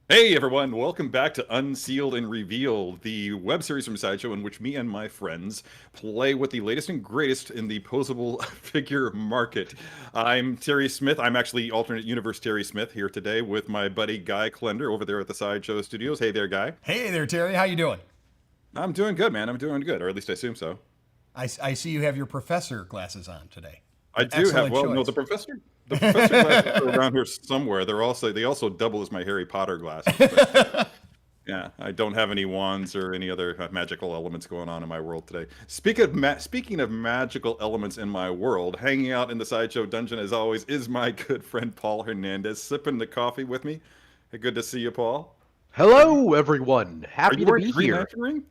Hey everyone, welcome back to Unsealed and Revealed, the web series from Sideshow in which me and my friends play with the latest and greatest in the posable figure market. I'm Terry Smith. I'm actually alternate universe Terry Smith here today with my buddy Guy Klender over there at the Sideshow Studios. Hey there, Guy. Hey there, Terry. How you doing? I'm doing good, man. I'm doing good, or at least I assume so. I see you have your professor glasses on today. I do have, well, no, the professor glasses are around here somewhere. They also double as my Harry Potter glasses. But, yeah, I don't have any wands or any other magical elements going on in my world today. Speaking of magical elements in my world, hanging out in the Sideshow dungeon as always is my good friend Paul Hernandez, sipping the coffee with me. Hey, good to see you, Paul. Hello, everyone. Happy to be Green here. Lantern ring?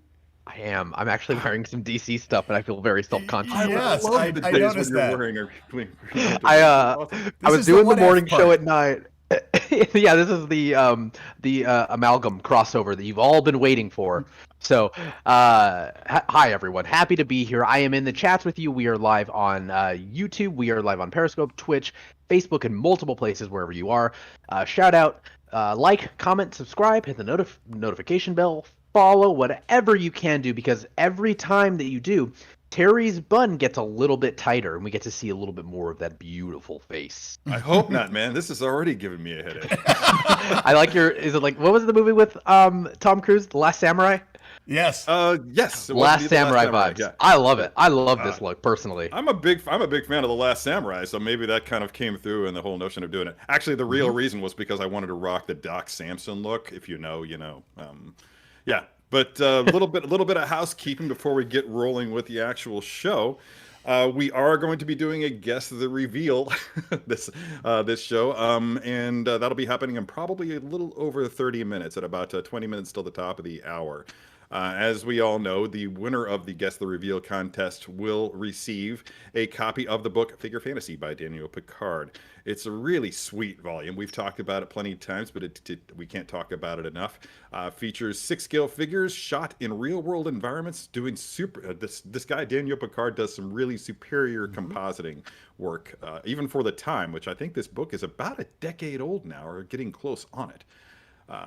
I am. I'm actually wearing some DC stuff, and I feel very self-conscious. Yes, love the days noticed when that. you're wearing a Green I was is doing the what-if morning show part. at night. Yeah, this is the amalgam crossover that you've all been waiting for. So, hi everyone. Happy to be here. I am in the chats with you. We are live on YouTube. We are live on Periscope, Twitch, Facebook, and multiple places wherever you are. Shout out, like, comment, subscribe, hit the notification bell. Follow whatever you can do, because every time that you do, Terry's bun gets a little bit tighter and we get to see a little bit more of that beautiful face. I hope not, man. This is already giving me a headache. I like is it like, what was the movie with Tom Cruise, The Last Samurai? Yes. Yes. Last Samurai vibes. Yeah. I love it. I love this look personally. I'm a big fan of The Last Samurai, so maybe that kind of came through in the whole notion of doing it. Actually, the real reason was because I wanted to rock the Doc Samson look. If you know, you know. Yeah. But a little bit of housekeeping before we get rolling with the actual show. We are going to be doing a guess the reveal this show, and that'll be happening in probably a little over 30 minutes, at about 20 minutes till the top of the hour. As we all know, the winner of the Guess the Reveal contest will receive a copy of the book Figure Fantasy by Daniel Picard. It's a really sweet volume. We've talked about it plenty of times, but we can't talk about it enough. Features 6-scale figures shot in real-world environments, doing this guy, Daniel Picard, does some really superior compositing work, even for the time, which I think this book is about a decade old now, or getting close on it.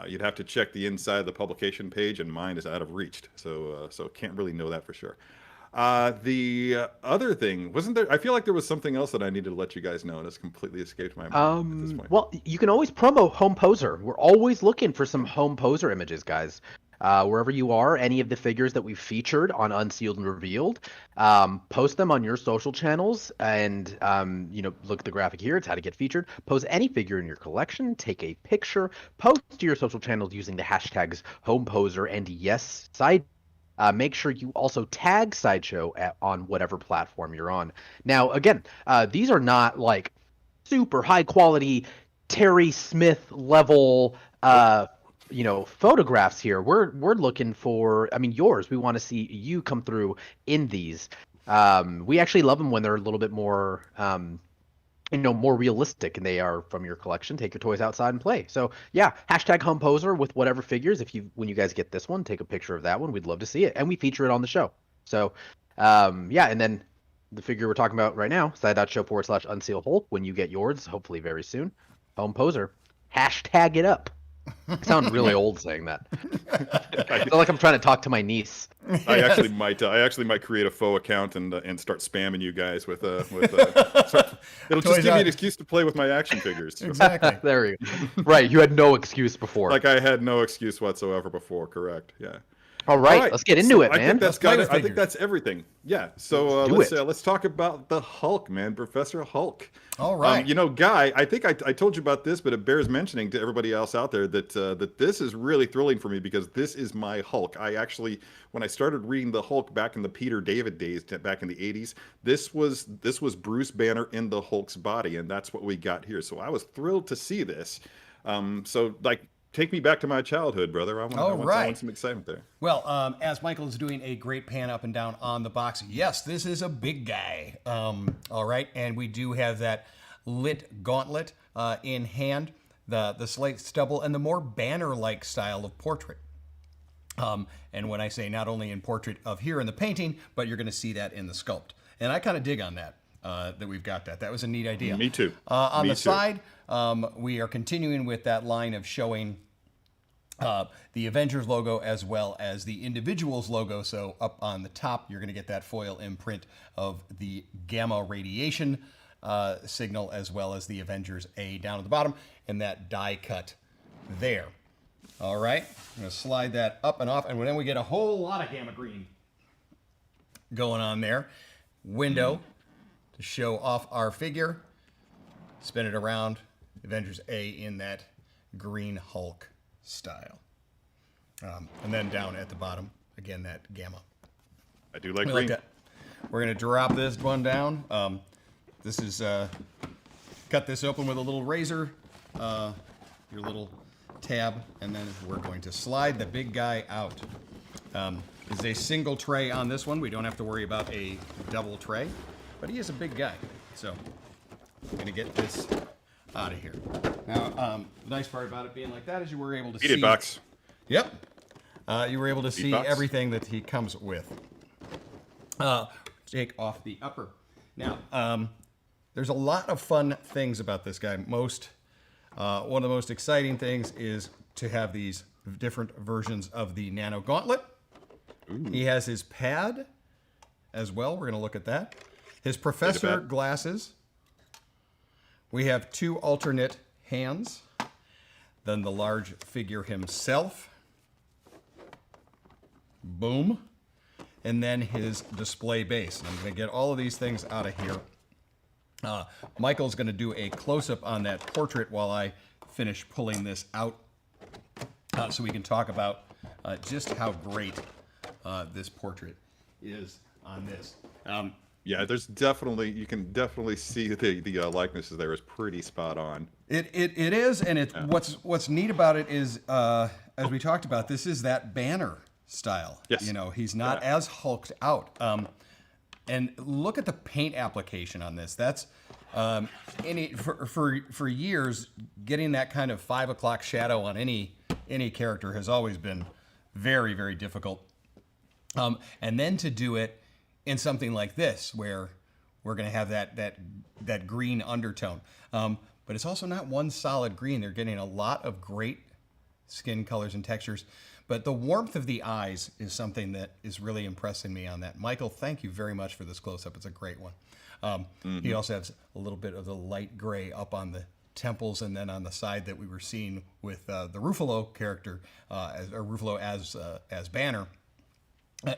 You'd have to check the inside of the publication page, and mine is out of reach, so can't really know that for sure. The other thing, wasn't there? I feel like there was something else that I needed to let you guys know, and it's completely escaped my mind at this point. Well, you can always promo Home Poser. We're always looking for some Home Poser images, guys. Wherever you are, any of the figures that we've featured on Unsealed and Revealed, post them on your social channels, and look at the graphic here. It's how to get featured. Post any figure in your collection, take a picture, post to your social channels using the hashtags HomePoser and YesSide. Make sure you also tag Sideshow on whatever platform you're on. Now, again, these are not like super high quality Terry Smith level photographs here. We're looking for, yours. We want to see you come through in these. We actually love them when they're a little bit more, more realistic, and they are from your collection. Take your toys outside and play. So yeah, hashtag home poser with whatever figures. When you guys get this one, take a picture of that one. We'd love to see it, and we feature it on the show. So yeah, and then the figure we're talking about right now, side.show/Unseal Hulk. When you get yours, hopefully very soon, home poser, hashtag it up. I sound really old saying that. I feel like I'm trying to talk to my niece. I actually might create a faux account and start spamming you guys with it'll just give me an excuse to play with my action figures. Exactly. There you go. Right, you had no excuse before. Like I had no excuse whatsoever before. Correct. Yeah. All right, let's get into it, man. I think that's everything. Yeah. So let's talk about the Hulk, man, Professor Hulk. All right. Guy, I think I told you about this, but it bears mentioning to everybody else out there that this is really thrilling for me because this is my Hulk. I actually, when I started reading the Hulk back in the Peter David days, back in the 80s, this was Bruce Banner in the Hulk's body, and that's what we got here. So I was thrilled to see this. Take me back to my childhood, brother. I want some excitement there. Well, as Michael is doing a great pan up and down on the box, yes, this is a big guy. All right, and we do have that lit gauntlet in hand, the slate stubble, and the more banner-like style of portrait. And when I say not only in portrait of here in the painting, but you're going to see that in the sculpt. And I kind of dig on that, that we've got that. That was a neat idea. Me too. On the side, we are continuing with that line of showing the Avengers logo as well as the individuals logo. So up on the top, you're going to get that foil imprint of the gamma radiation signal, as well as the Avengers A down at the bottom, and that die cut there. All right, I'm going to slide that up and off, and then we get a whole lot of gamma green going on there. Window to show off our figure. Spin it around. Avengers A in that green Hulk style. And then down at the bottom, again, that gamma. I do like green. Like that. We're going to drop this one down. This is, cut this open with a little razor, your little tab, and then we're going to slide the big guy out. There's a single tray on this one. We don't have to worry about a double tray, but he is a big guy. So I'm going to get this out of here. Now, the nice part about it being like that is you were able to see... Eat it, box. Yep. You were able to see everything that he comes with. Take off the upper. Now, there's a lot of fun things about this guy. One of the most exciting things is to have these different versions of the Nano Gauntlet. Ooh. He has his pad as well. We're going to look at that. His professor glasses. We have 2 alternate hands. Then the large figure himself. Boom. And then his display base. And I'm going to get all of these things out of here. Michael's going to do a close-up on that portrait while I finish pulling this out so we can talk about just how great this portrait is on this. Yeah, there's definitely, you can definitely see the likenesses there is pretty spot on. It is, and it's what's neat about it is, as we talked about, this is that banner style. Yes. You know, he's not as hulked out. And look at the paint application on this. That's for years, getting that kind of 5 o'clock shadow on any character has always been very, very difficult. And then to do it in something like this, where we're going to have that green undertone. But it's also not one solid green. They're getting a lot of great skin colors and textures. But the warmth of the eyes is something that is really impressing me on that. Michael, thank you very much for this close-up. It's a great one. He also has a little bit of the light gray up on the temples and then on the side that we were seeing with the Ruffalo character, Ruffalo as Banner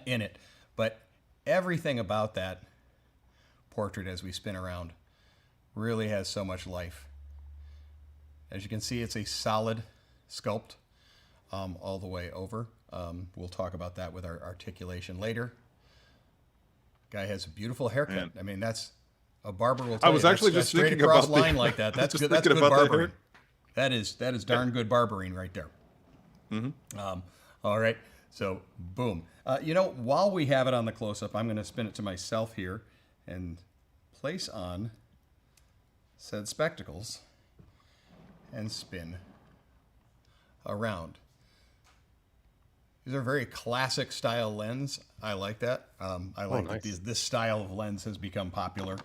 in it. But everything about that portrait as we spin around really has so much life. As you can see, it's a solid sculpt. All the way over. We'll talk about that with our articulation later. Guy has a beautiful haircut. Man. I mean, that's a barber will tell I was actually just straight thinking across about line like that. That's good. That's good barbering. That is darn good barbering right there. Mm-hmm. All right. So, boom. You know, while we have it on the close-up, I'm going to spin it to myself here and place on said spectacles and spin around. These are very classic style lens. I like that. I like nice. that this style of lens has become popular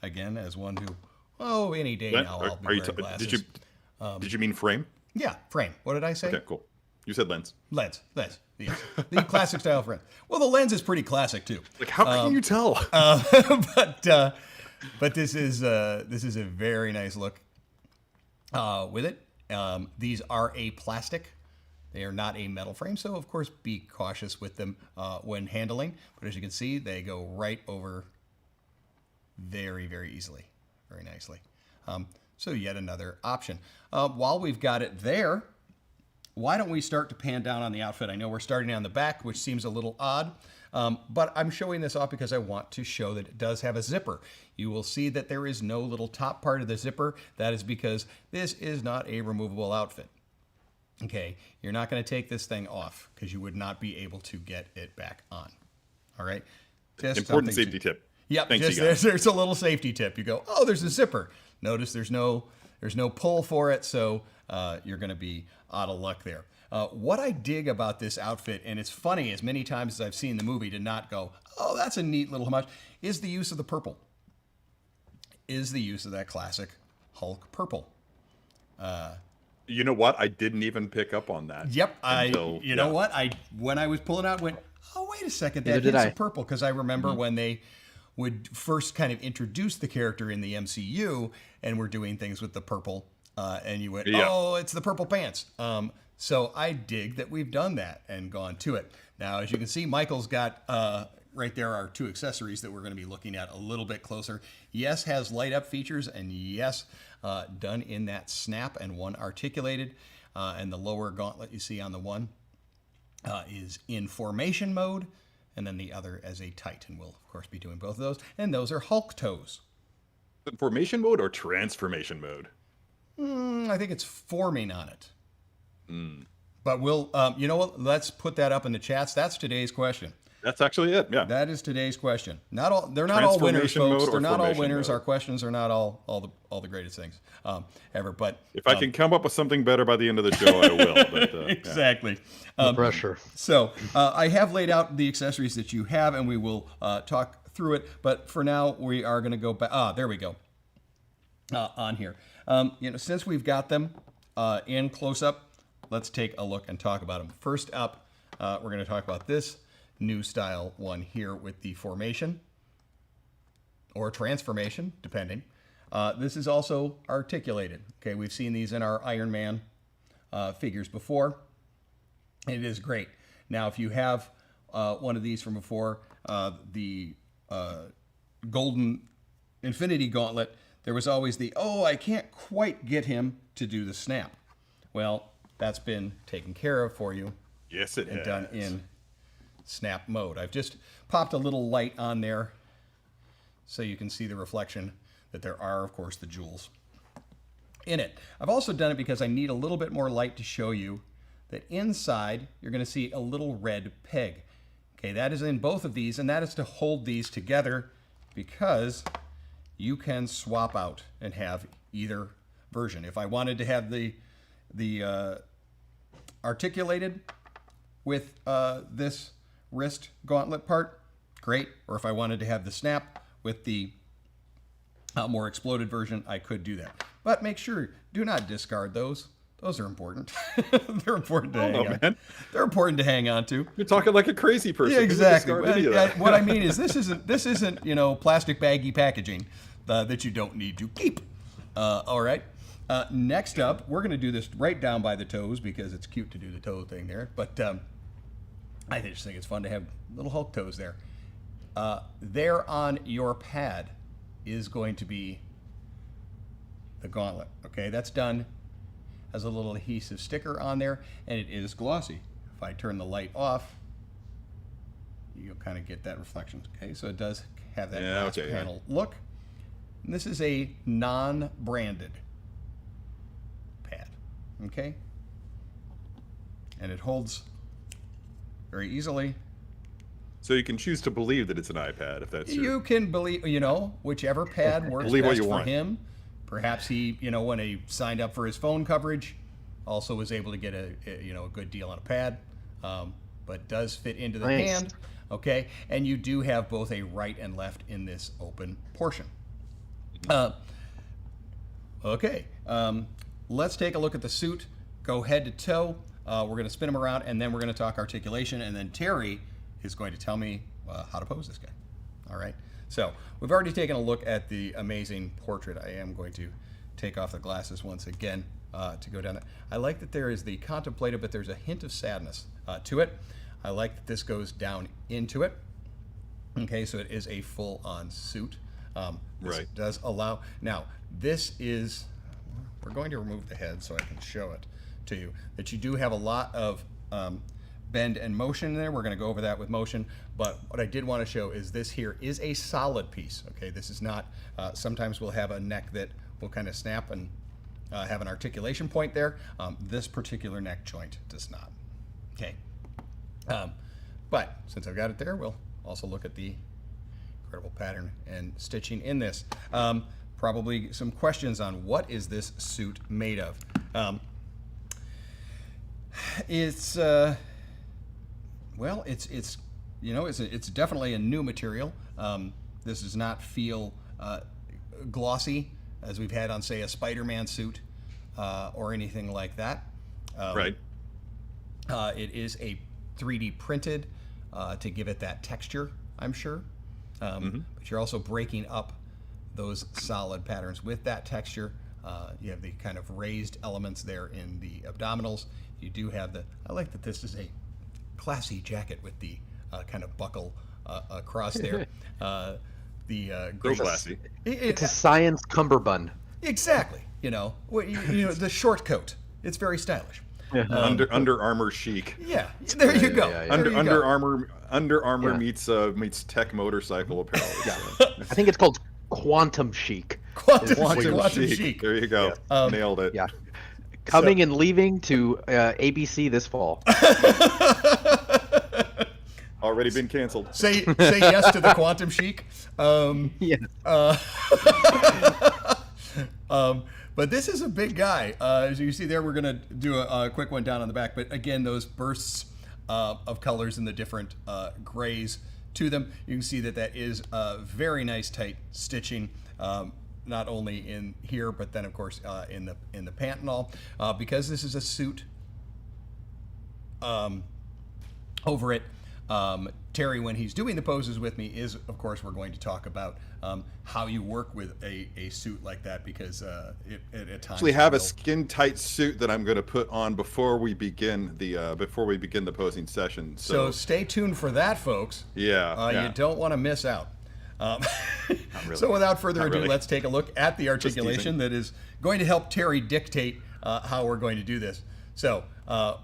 again as one who, any day now I'll be wearing glasses. Did you mean frame? Yeah, frame. What did I say? Okay, cool. You said lens. Lens. Yes. The classic style frame. Well, the lens is pretty classic too. Like, how can you tell? But this is a very nice look with it. These are a plastic. They are not a metal frame, so of course be cautious with them when handling. But as you can see, they go right over very, very easily, very nicely. So yet another option. While we've got it there, why don't we start to pan down on the outfit? I know we're starting on the back, which seems a little odd, but I'm showing this off because I want to show that it does have a zipper. You will see that there is no little top part of the zipper. That is because this is not a removable outfit. Okay, you're not going to take this thing off because you would not be able to get it back on. All right? Just Important safety tip. Yep, Thanks, just there's a little safety tip. You go, oh, there's a zipper. Notice there's no pull for it, so you're going to be out of luck there. What I dig about this outfit, and it's funny as many times as I've seen the movie to not go, oh, that's a neat little homage, is the use of the purple. Is the use of that classic Hulk purple. You know what? I didn't even pick up on that. Yep. You know what? When I was pulling out, went, oh, wait a second. That hits a purple. Because I remember when they would first kind of introduce the character in the MCU and were doing things with the purple. And you went, oh, it's the purple pants. So I dig that we've done that and gone to it. Now, as you can see, Michael's got right there are two accessories that we're going to be looking at a little bit closer. Yes, has light up features, and yes, done in that snap and one articulated. And the lower gauntlet you see on the one is in formation mode, and then the other as a tight. And we'll, of course, be doing both of those. And those are Hulk toes. Formation mode or transformation mode? I think it's forming on it. But we'll, you know what? Let's put that up in the chats. That's today's question. That's actually it. Yeah. That is today's question. They're not all winners, folks. They're not all winners. Mode. Our questions are not all the greatest things ever. But if I can come up with something better by the end of the show, I will. But, exactly. No pressure. So I have laid out the accessories that you have, and we will talk through it. But for now, we are going to go back. There we go. On here. Since we've got them in close up, let's take a look and talk about them. First up, we're going to talk about this new style one here with the formation or transformation, depending. This is also articulated. Okay, we've seen these in our Iron Man figures before. It is great. Now, if you have one of these from before, the Golden Infinity Gauntlet, there was always I can't quite get him to do the snap. Well, that's been taken care of for you. Yes, it and has. done in snap mode. I've just popped a little light on there so you can see the reflection that there are, of course, the jewels in it. I've also done it because I need a little bit more light to show you that inside you're going to see a little red peg. Okay, that is in both of these, and that is to hold these together because you can swap out and have either version. If I wanted to have the articulated with this wrist gauntlet part, great. Or if I wanted to have the snap with the more exploded version, I could do that. But make sure, do not discard those. Those are important. They're important to hang on. Man. They're important to hang on to. You're talking like a crazy person. Yeah, exactly. What I mean is this isn't plastic baggy packaging that you don't need to keep. All right. Next up, we're going to do this right down by the toes because it's cute to do the toe thing there. But I just think it's fun to have little Hulk toes there. There on your pad is going to be the gauntlet. Okay, that's done. Has a little adhesive sticker on there, and it is glossy. If I turn the light off, you'll kind of get that reflection. Okay, so it does have that glass panel look. And this is a non-branded pad. Okay, and it holds very easily. So you can choose to believe that it's an iPad if that's You can believe, whichever pad works Believe what best you for want. him. Perhaps he, when he signed up for his phone coverage, also was able to get a good deal on a pad, but does fit into the Nice. hand. Okay, and you do have both a right and left in this open portion. Okay, let's take a look at the suit. Go head to toe. We're going to spin him around, and then we're going to talk articulation, and then Terry is going to tell me how to pose this guy. All right. So we've already taken a look at the amazing portrait. I am going to take off the glasses once again to go down there. I like that there is the contemplative, but there's a hint of sadness to it. I like that this goes down into it. Okay, so it is a full-on suit. This Right. does allow. Now, this is. We're going to remove the head so I can show it to you. That you do have a lot of bend and motion in there. We're going to go over that with motion. But what I did want to show is this here is a solid piece. Okay, this is not. Sometimes we'll have a neck that will kind of snap and have an articulation point there. This particular neck joint does not. Okay. But since I've got it there, we'll also look at the incredible pattern and stitching in this. Probably some questions on what is this suit made of. It's definitely a new material. This does not feel glossy as we've had on, say, a Spider-Man suit or anything like that. Right. It is a 3D printed to give it that texture, I'm sure. But you're also breaking up those solid patterns with that texture. You have the kind of raised elements there in the abdominals. You do have I like that this is a classy jacket with the kind of buckle across there. So great- classy. It's a science cummerbund. Exactly. The short coat. It's very stylish. Under Armour chic. Yeah, there you go. yeah. There you Under go. Armour Yeah. meets tech motorcycle apparel. I think it's called quantum chic. Quantum chic. There you go. Nailed it. Yeah. Coming and leaving to ABC this fall. Already been canceled. Say yes to the quantum chic. Yeah. But this is a big guy. As you see there, we're going to do a quick one down on the back. But again, those bursts of colors and the different grays to them, you can see that is very nice tight stitching. Not only in here, but then of course in the pant and all. Because this is a suit over it. Terry, when he's doing the poses with me, is of course we're going to talk about how you work with a suit like that, because it at times Actually have a skin tight suit that I'm going to put on before we begin the posing session. So stay tuned for that, folks. Yeah. You don't want to miss out. really. So without further Not ado, really. let's take a look at the teasing. articulation that is going to help Terry dictate how we're going to do this. So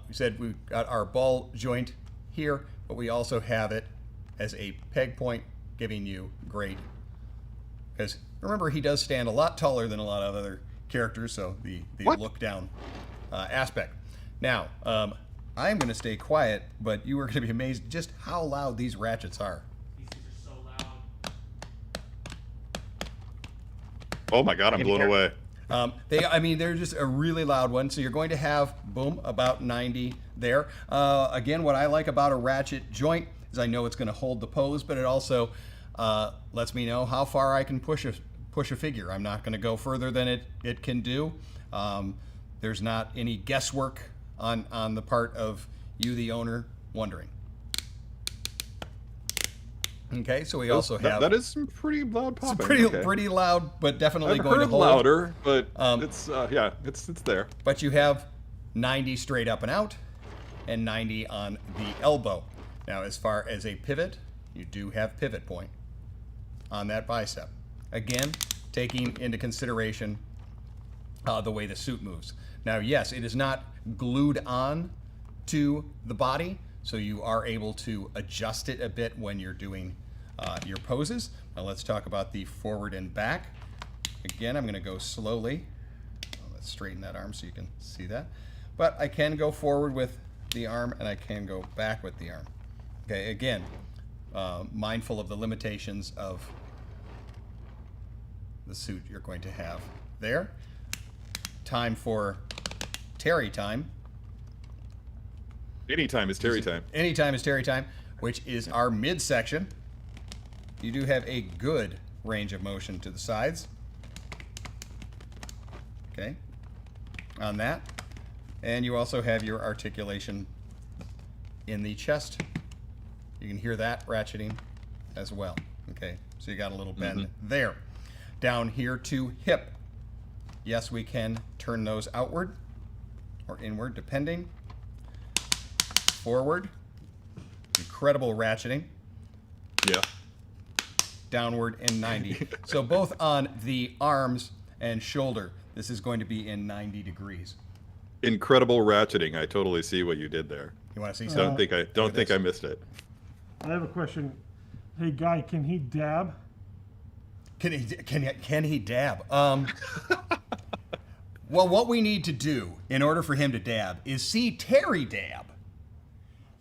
we said we've got our ball joint here, but we also have it as a peg point, giving you grade. Because remember, he does stand a lot taller than a lot of other characters, so the look down aspect. Now, I'm going to stay quiet, but you are going to be amazed just how loud these ratchets are. These things are so loud. Oh my God, I'm blown away. They're just a really loud one. So you're going to have, boom, about 90 there. Again, what I like about a ratchet joint is I know it's going to hold the pose, but it also lets me know how far I can push a figure. I'm not going to go further than it can do. There's not any guesswork on the part of you, the owner, wondering. Okay, so we also have that is some pretty loud popping. it's okay. pretty loud, but definitely I've going to heard hold. louder, but it's there. But you have 90 straight up and out and 90 on the elbow. Now, as far as a pivot, you do have pivot point on that bicep. Again, taking into consideration the way the suit moves. Now, yes, it is not glued on to the body, so you are able to adjust it a bit when you're doing your poses. Now, let's talk about the forward and back. Again, I'm going to go slowly. Let's straighten that arm so you can see that. But I can go forward with the arm and I can go back with the arm. Okay, again, mindful of the limitations of the suit you're going to have there. Time for Terry time. Anytime is Terry time. Anytime is Terry time, which is our midsection. You do have a good range of motion to the sides. Okay, on that. And you also have your articulation in the chest. You can hear that ratcheting as well. Okay, so you got a little bend there. Down here to hip. Yes, we can turn those outward or inward, depending. Forward. Incredible ratcheting. Yeah. Downward in 90. So both on the arms and shoulder, this is going to be in 90 degrees. Incredible ratcheting. I totally see what you did there. You want to see Don't something? think I missed it. I have a question. Hey, Guy, can he dab? Can he dab? Well, what we need to do in order for him to dab is see Terry dab.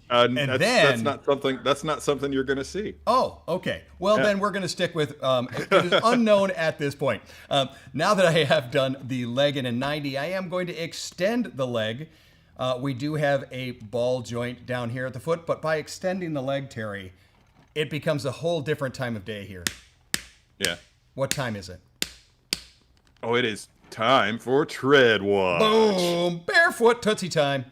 That's not something you're going to see. Oh, okay. Well, then we're going to stick with it is unknown at this point. Now that I have done the leg in a 90, I am going to extend the leg. We do have a ball joint down here at the foot, but by extending the leg, Terry, it becomes a whole different time of day here. Yeah. What time is it? Oh, it is time for tread watch. Boom! Barefoot Tootsie time.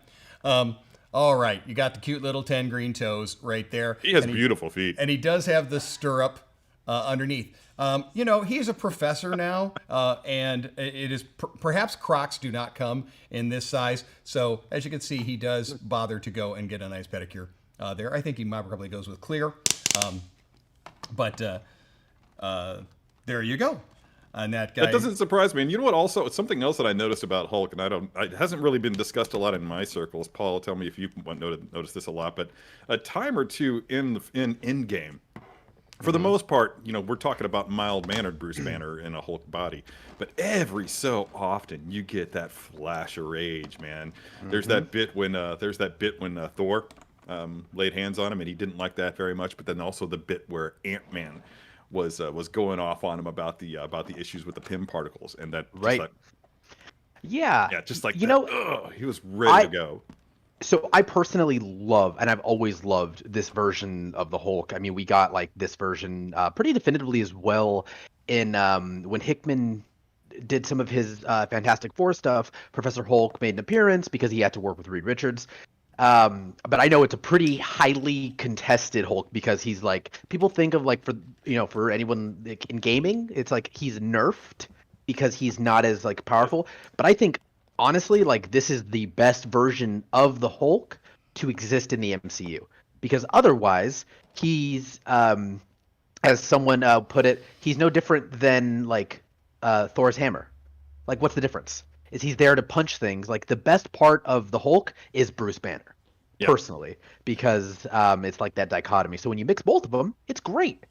All right, you got the cute little 10 green toes right there. He has beautiful feet. And he does have the stirrup underneath. You know, he's a professor now, and it is perhaps Crocs do not come in this size. So as you can see, he does bother to go and get a nice pedicure there. I think he probably goes with clear. But there you go. And that guy. That doesn't surprise me. And you know what? Also, it's something else that I noticed about Hulk, and it hasn't really been discussed a lot in my circles. Paul, tell me if you notice this a lot. But a time or two in Endgame, for the most part, you know, we're talking about mild-mannered Bruce Banner in a Hulk body. But every so often, you get that flash of rage, man. There's that bit when Thor laid hands on him, and he didn't like that very much. But then also the bit where Ant-Man was going off on him about the issues with the Pym particles, and that just like you know, he was ready to go. So I personally love, and I've always loved this version of the Hulk. I mean, we got like this version pretty definitively as well in when Hickman did some of his Fantastic Four stuff. Professor Hulk made an appearance because he had to work with Reed Richards. But I know it's a pretty highly contested Hulk because he's like, people think of like, for anyone like, in gaming, it's like he's nerfed because he's not as like powerful. But I think honestly, like this is the best version of the Hulk to exist in the MCU because otherwise he's, as someone put it, he's no different than like Thor's hammer. Like, what's the difference? Is he's there to punch things. Like the best part of the Hulk is Bruce Banner, personally, because it's like that dichotomy. So when you mix both of them, it's great.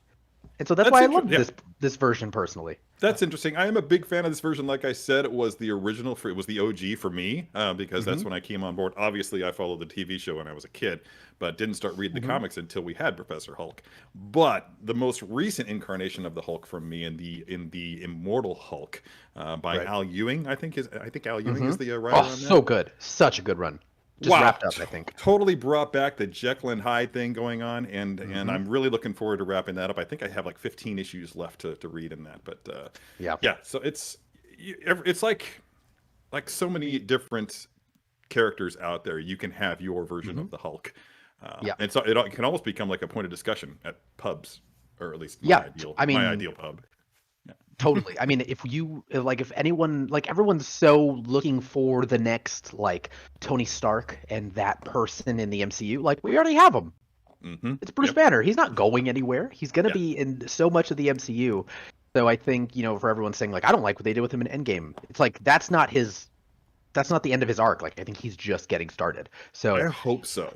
And so that's why I love this version personally. That's interesting. I am a big fan of this version. Like I said, it was the original. It was the OG for me because that's when I came on board. Obviously, I followed the TV show when I was a kid, but didn't start reading the comics until we had Professor Hulk. But the most recent incarnation of the Hulk from me in the Immortal Hulk by Al Ewing, I think Al Ewing is the writer on that. So good. Such a good run. Just wrapped up, I think. Totally brought back the Jekyll and Hyde thing going on, and I'm really looking forward to wrapping that up. I think I have like 15 issues left to read in that, but yeah. So it's like so many different characters out there. You can have your version of the Hulk, and so it can almost become like a point of discussion at pubs, or at least my ideal pub. Totally. I mean, if anyone, like everyone's so looking for the next like Tony Stark and that person in the MCU, like we already have him. It's Bruce Banner. He's not going anywhere. He's going to be in so much of the MCU. So I think, for everyone saying like, I don't like what they did with him in Endgame. It's like, that's not the end of his arc. Like, I think he's just getting started. So I hope so.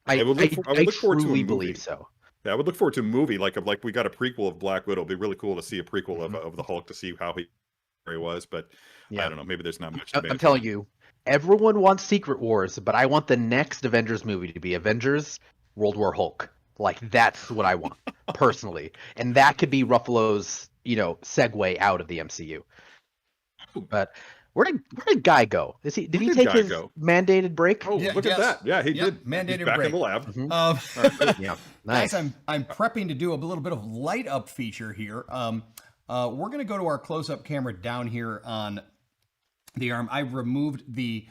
I would look forward to a movie. Believe so. Yeah, I would look forward to a movie like we got a prequel of Black Widow. It'd be really cool to see a prequel of the Hulk to see how he was. But I don't know. Maybe there's not much. I'm telling you, everyone wants Secret Wars, but I want the next Avengers movie to be Avengers World War Hulk. Like, that's what I want, personally. And that could be Ruffalo's, segue out of the MCU. But where did Guy go? Did he take his mandated break? Oh, look at that. Yeah, he did. Mandated He's back break. in the lab. Yeah, nice. Guys, I'm prepping to do a little bit of light up feature here. We're going to go to our close-up camera down here on the arm. I've removed the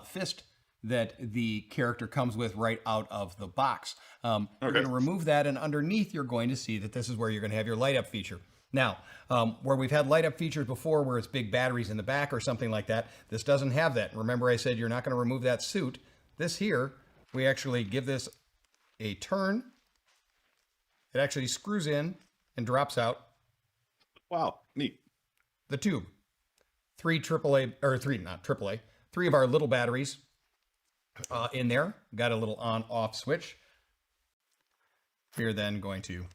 fist that the character comes with right out of the box. We're going to remove that, and underneath you're going to see that this is where you're going to have your light up feature. Now, where we've had light up features before where it's big batteries in the back or something like that, this doesn't have that. Remember I said you're not going to remove that suit. This here, we actually give this a turn. It actually screws in and drops out. Wow, neat. The tube. Three of our little batteries in there. Got a little on-off switch. We're then going to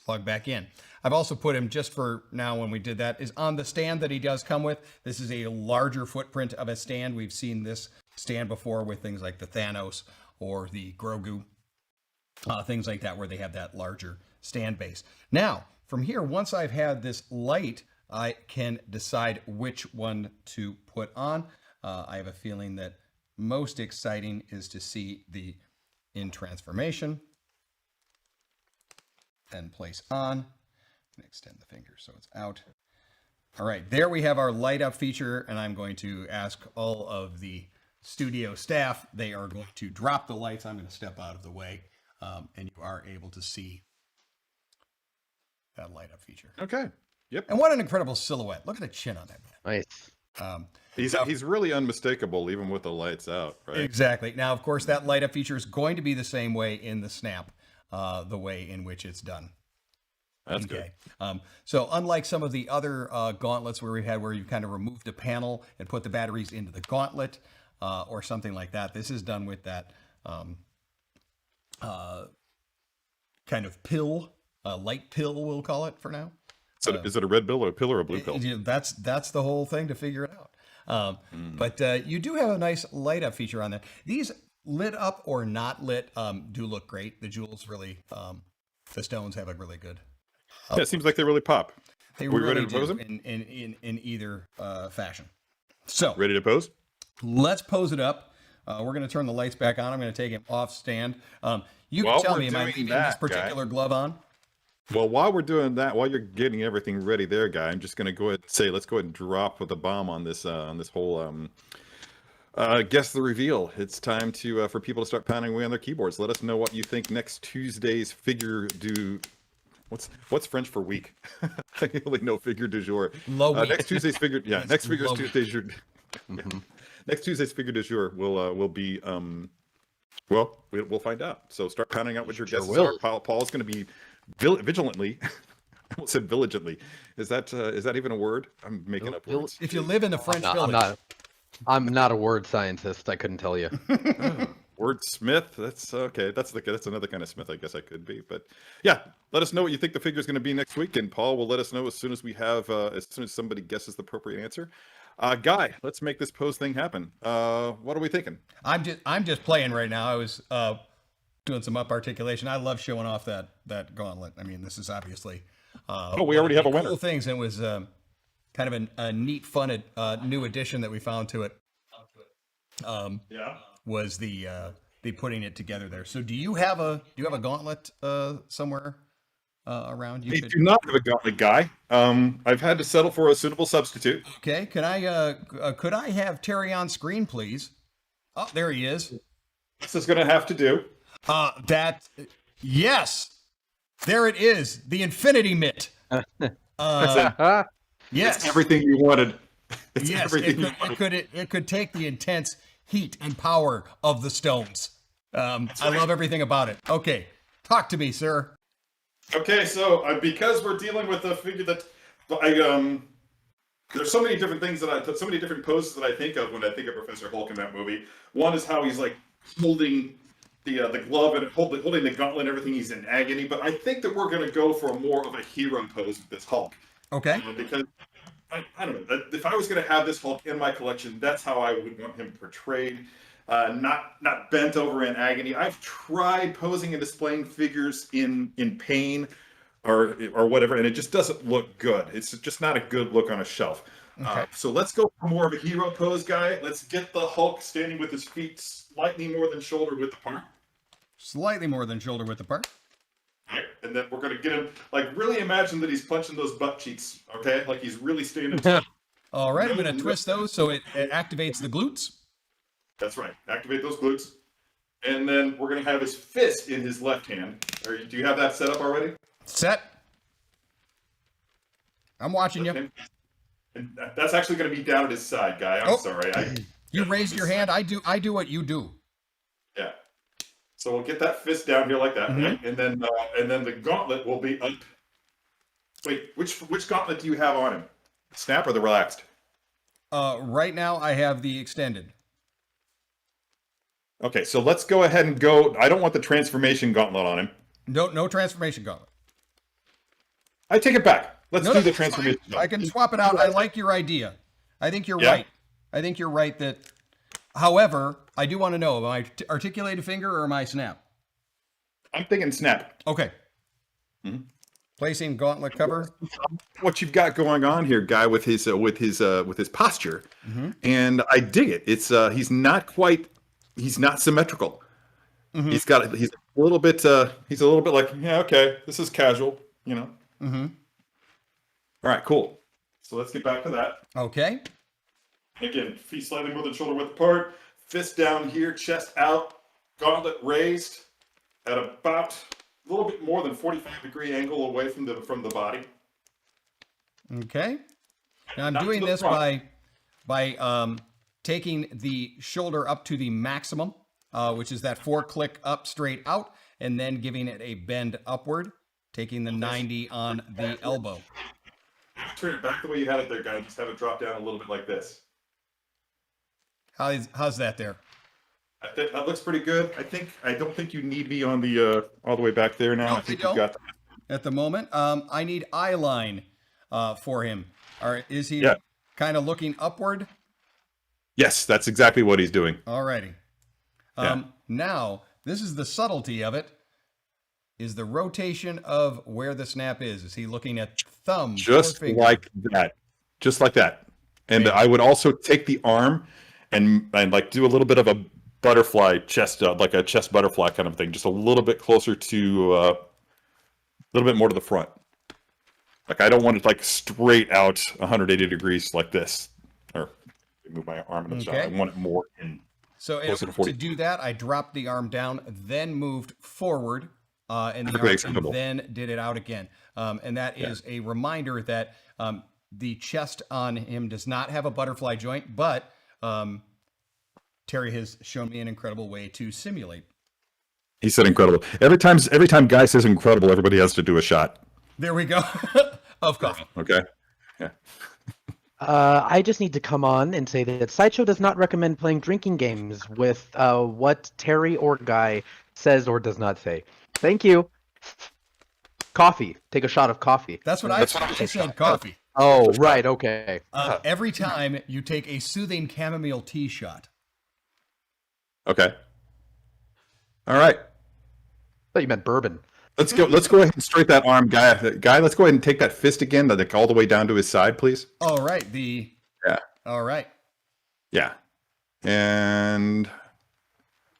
plug back in. I've also put him, just for now when we did that, is on the stand that he does come with. This is a larger footprint of a stand. We've seen this stand before with things like the Thanos or the Grogu, things like that, where they have that larger stand base. Now, from here, once I've had this light, I can decide which one to put on. I have a feeling that most exciting is to see the in transformation and place on. And extend the finger so it's out. All right, there we have our light up feature, and I'm going to ask all of the studio staff. They are going to drop the lights. I'm going to step out of the way, and you are able to see that light up feature. Okay. Yep. And what an incredible silhouette. Look at the chin on that man. Nice. He's really unmistakable even with the lights out, right? Exactly. Now, of course, that light up feature is going to be the same way in the snap, the way in which it's done. That's good. So unlike some of the other gauntlets where you kind of removed a panel and put the batteries into the gauntlet or something like that, this is done with that kind of pill, light pill, we'll call it for now. So is it a red pill or a pill or a blue pill? That's the whole thing to figure it out. But you do have a nice light up feature on that. These lit up or not lit do look great. The jewels really, the stones have a really good. Yeah, it seems like they really pop. They Are we really ready to pose do them? in either fashion. So Ready to pose? let's pose it up. We're going to turn the lights back on. I'm going to take him off stand. You can While tell we're me, am I doing leaving that, this particular glove on? Well, while we're doing that, while you're getting everything ready there, Guy, I'm just going to go ahead and say, let's go ahead and drop the bomb on this whole guess the reveal. It's time to for people to start pounding away on their keyboards. Let us know what you think next Tuesday's figure du. What's French for week? I only know figure du jour. Next Tuesday's figure. Yeah, next figure's Tuesday's. Next Tuesday's figure du jour will be well, we'll find out. So start pounding out what your guesses are. Paul's going to be vigilantly. I almost said vigilantly. Is that even a word? I'm making up words. If you live in the French village. I'm not a word scientist. I couldn't tell you. Wordsmith. That's okay. That's another kind of Smith, I guess I could be. But yeah, let us know what you think the figure is going to be next week, and Paul will let us know as soon as as soon as somebody guesses the appropriate answer. Guy, let's make this pose thing happen. What are we thinking? I'm just playing right now. I was doing some up articulation. I love showing off that gauntlet. I mean, this is obviously we already have a winner. Cool things, and it was kind of a neat, fun new addition that we found to it. Was the putting it together there. So do you have a gauntlet somewhere around? I do not have a gauntlet, Guy. I've had to settle for a suitable substitute. Okay, could I have Terry on screen, please? Oh, there he is. This is going to have to do. Yes, there it is. The Infinity Mitt. Yes, it's everything you wanted. It could take the intense heat and power of the stones. I love everything about it. Okay, talk to me, sir. Okay, so because we're dealing with a figure that there's so many different things so many different poses that I think of when I think of Professor Hulk in that movie. One is how he's like holding the glove and holding the gauntlet and everything. He's in agony, but I think that we're going to go for more of a hero pose with this Hulk. Okay. Because I don't know. If I was going to have this Hulk in my collection, that's how I would want him portrayed. Not bent over in agony. I've tried posing and displaying figures in pain or whatever, and it just doesn't look good. It's just not a good look on a shelf. Okay. So let's go for more of a hero pose, guy. Let's get the Hulk standing with his feet slightly more than shoulder width apart. Slightly more than shoulder width apart. Right. And then we're going to get him, like, really imagine that he's punching those butt cheeks, okay? Like he's really standing. All right, I'm going to twist those so it activates the glutes. That's right. Activate those glutes. And then we're going to have his fist in his left hand. Do you have that set up already? Set. I'm watching you. Okay. And that's actually going to be down at his side, Guy. I'm sorry. You raised your hand. I do what you do. Yeah. So we'll get that fist down here like that, Mm-hmm. right? And then the gauntlet will be up. Wait, which gauntlet do you have on him? Snap or the relaxed? Right now I have the extended. Okay, so let's go ahead and go. I don't want the transformation gauntlet on him. No transformation gauntlet. I take it back. Let's do the that's transformation. fine. I can swap it out. I like your idea. I think you're right. I think you're right that. However, I do want to know: am I articulated finger or am I snap? I'm thinking snap. Okay. Mm-hmm. Placing gauntlet cover. What you've got going on here, Guy, with his posture, and I dig it. It's he's not symmetrical. Mm-hmm. He's a little bit like, yeah, okay, this is casual, you know. Mm-hmm. All right, cool. So let's get back to that. Okay. Again, feet slightly more than shoulder width apart, fist down here, chest out, gauntlet raised at about a little bit more than 45-degree angle away from the body. Okay. Now I'm Not doing to the this front. by taking the shoulder up to the maximum, which is that 4-click up straight out, and then giving it a bend upward, taking the 90 on the elbow. Turn it back the way you had it there, Guy. Just have it drop down a little bit like this. How's that there? That looks pretty good. I don't think you need me on the all the way back there now. No, I think you you've got. At the moment, I need eye line for him. Or is he Yeah. kind of looking upward? Yes, that's exactly what he's doing. Alrighty. Yeah. Now, this is the subtlety of it, is the rotation of where the snap is. Is he looking at thumb? Just forefinger? like that. Just like that. And Okay. I would also take the arm and like do a little bit of a butterfly chest, like a chest butterfly kind of thing, just a little bit closer to, a little bit more to the front. Like I don't want it like straight out 180 degrees like this, or move my arm in the shot. I Okay. want it more in. So in closer to order 40. to do that, I dropped the arm down, then moved forward in the Perfectly arm, acceptable. and then did it out again. And that is a reminder that the chest on him does not have a butterfly joint, but Terry has shown me an incredible way to simulate. He said incredible. Every time Guy says incredible, everybody has to do a shot. There we go. Of course. Okay. Yeah. I just need to come on and say that Sideshow does not recommend playing drinking games with what Terry or Guy says or does not say. Thank you. Coffee. Take a shot of coffee. That's what I said. Coffee. Oh, right. Okay. Every time you take a soothing chamomile tea shot. Okay. All right. I thought you meant bourbon. Let's go ahead and straight that arm, Guy. Guy, let's go ahead and take that fist again, like all the way down to his side, please. All right. Yeah. All right. Yeah. And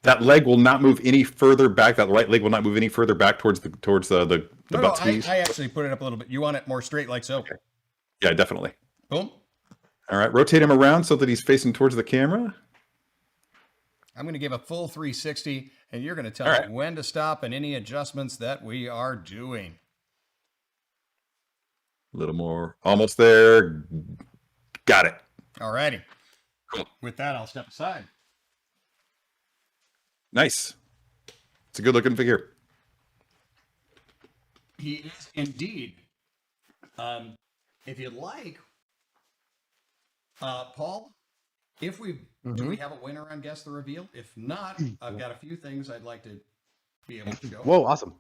that leg will not move any further back. That right leg will not move any further back towards the No, butt squeeze. I actually put it up a little bit. You want it more straight like so. Okay. Yeah, definitely. Boom. All right. Rotate him around so that he's facing towards the camera. I'm going to give a full 360, and you're going to tell All me right. when to stop and any adjustments that we are doing. A little more. Almost there. Got it. All righty. Cool. With that, I'll step aside. Nice. It's a good looking figure. He is indeed. If you'd like, Paul, if we do we have a winner on Guess the Reveal? If not, I've got a few things I'd like to be able to show. Whoa, awesome.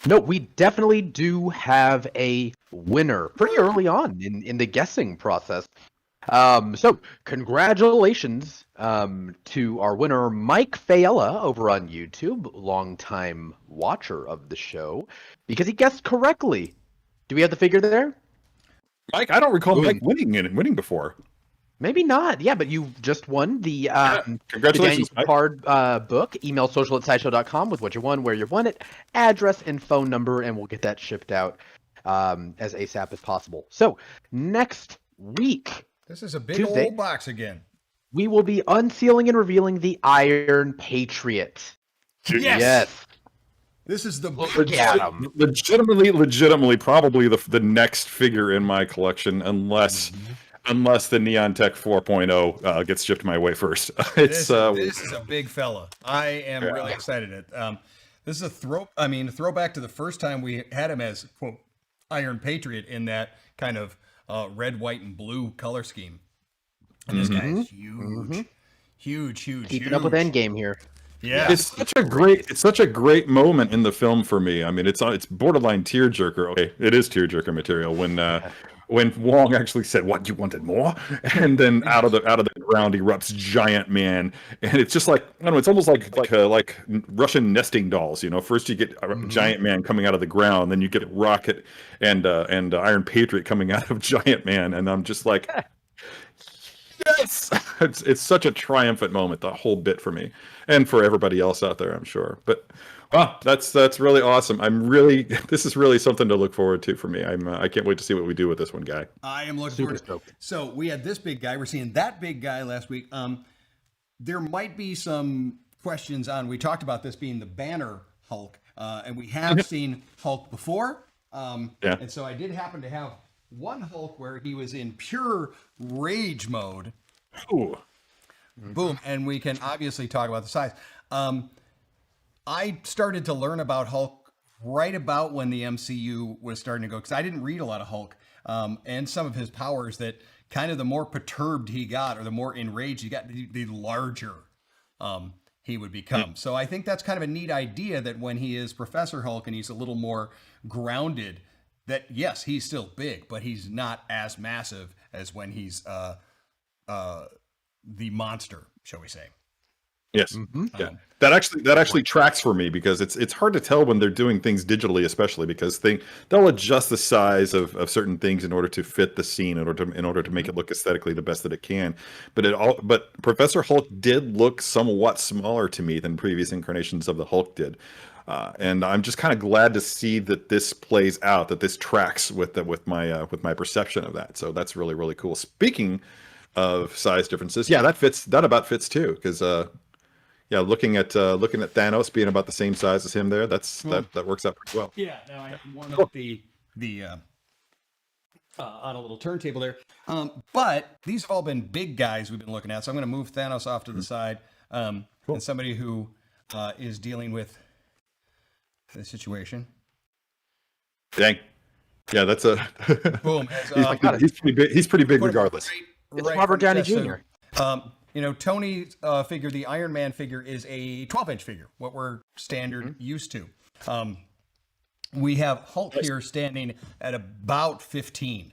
No, we definitely do have a winner pretty early on in the guessing process. So congratulations to our winner, Mike Fayella over on YouTube, longtime watcher of the show, because he guessed correctly. Do we have the figure there? Mike, I don't recall Boom. Mike winning before. Maybe not. Yeah, but you just won the Congratulations, the Daniel Card book. Email social@sideshow.com with what you won, where you won it, address and phone number, and we'll get that shipped out as ASAP as possible. So next week, This is a big Tuesday. old box again. we will be unsealing and revealing the Iron Patriot. Yes. Yes. This is the Look at him. Legitimately, probably the next figure in my collection, unless the Neon Tech 4.0 gets shipped my way first. It's this is a big fella. I am really excited. This is a throwback to the first time we had him as quote Iron Patriot in that kind of red, white, and blue color scheme. And this guy is huge. Keeping up with Endgame here. Yeah, It's such a great moment in the film for me. I mean, it's borderline tearjerker. Okay, it is tearjerker material when Wong actually said, "What, you wanted more?" And then out of the ground erupts Giant Man, and it's just like, I don't know, it's almost like Russian nesting dolls. You know, first you get Giant Man coming out of the ground, then you get Rocket and Iron Patriot coming out of Giant Man, and I'm just like, yes, it's such a triumphant moment, the whole bit for me, and for everybody else out there, I'm sure. But wow, that's really awesome. This is really something to look forward to for me. I can't wait to see what we do with this one, Guy. I am looking Super forward to it. stoked. So we had this big guy. We're seeing that big guy last week. There might be some questions on. We talked about this being the Banner Hulk, and we have seen Hulk before. Yeah. And so I did happen to have one Hulk where he was in pure rage mode. Ooh. Boom, and we can obviously talk about the size. I started to learn about Hulk right about when the MCU was starting to go, because I didn't read a lot of Hulk, and some of his powers that kind of the more perturbed he got, or the more enraged he got, the larger he would become. So I think that's kind of a neat idea, that when he is Professor Hulk and he's a little more grounded, that yes, he's still big, but he's not as massive as when he's the monster, shall we say. Yes. Yeah. That actually tracks for me, because it's hard to tell when they're doing things digitally, especially because they'll adjust the size of certain things in order to fit the scene, in order to make it look aesthetically the best that it can. But Professor Hulk did look somewhat smaller to me than previous incarnations of the Hulk did. And I'm just kind of glad to see that this plays out, that this tracks with my perception of that. So that's really, really cool. Speaking of size differences, yeah, that about fits too, because yeah, looking at Thanos being about the same size as him there, that works out pretty well. Yeah, now I have one up the on a little turntable there. But these have all been big guys we've been looking at, so I'm going to move Thanos off to the side. And somebody who is dealing with the situation. Dang. Yeah, that's a Boom. he's pretty big regardless. It's Robert Downey Jr. Tony's figure, the Iron Man figure, is a 12-inch figure, what we're standard used to. We have Hulk here standing at about 15,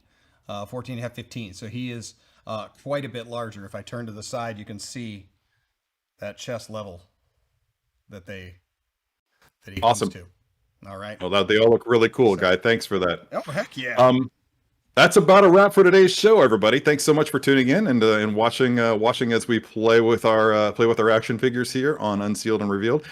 14 and a half, 15. So he is quite a bit larger. If I turn to the side, you can see that chest level that he Awesome. comes to. All right. Well, they all look really cool, Guy. Thanks for that. Oh, heck yeah. That's about a wrap for today's show, everybody. Thanks so much for tuning in and watching as we play with our action figures here on Unsealed and Revealed.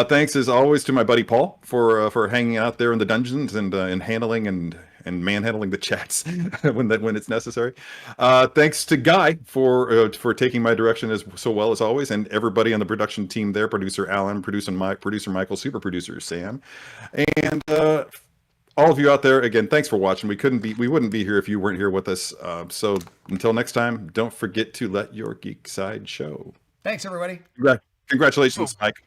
Thanks as always to my buddy Paul for hanging out there in the dungeons and handling and manhandling the chats when it's necessary. Thanks to Guy for taking my direction so well as always, and everybody on the production team there: producer Alan, producer Michael, super producer Sam, and all of you out there, again, thanks for watching. We wouldn't be here if you weren't here with us. So until next time, don't forget to let your geek side show. Thanks, everybody. Congratulations, Mike.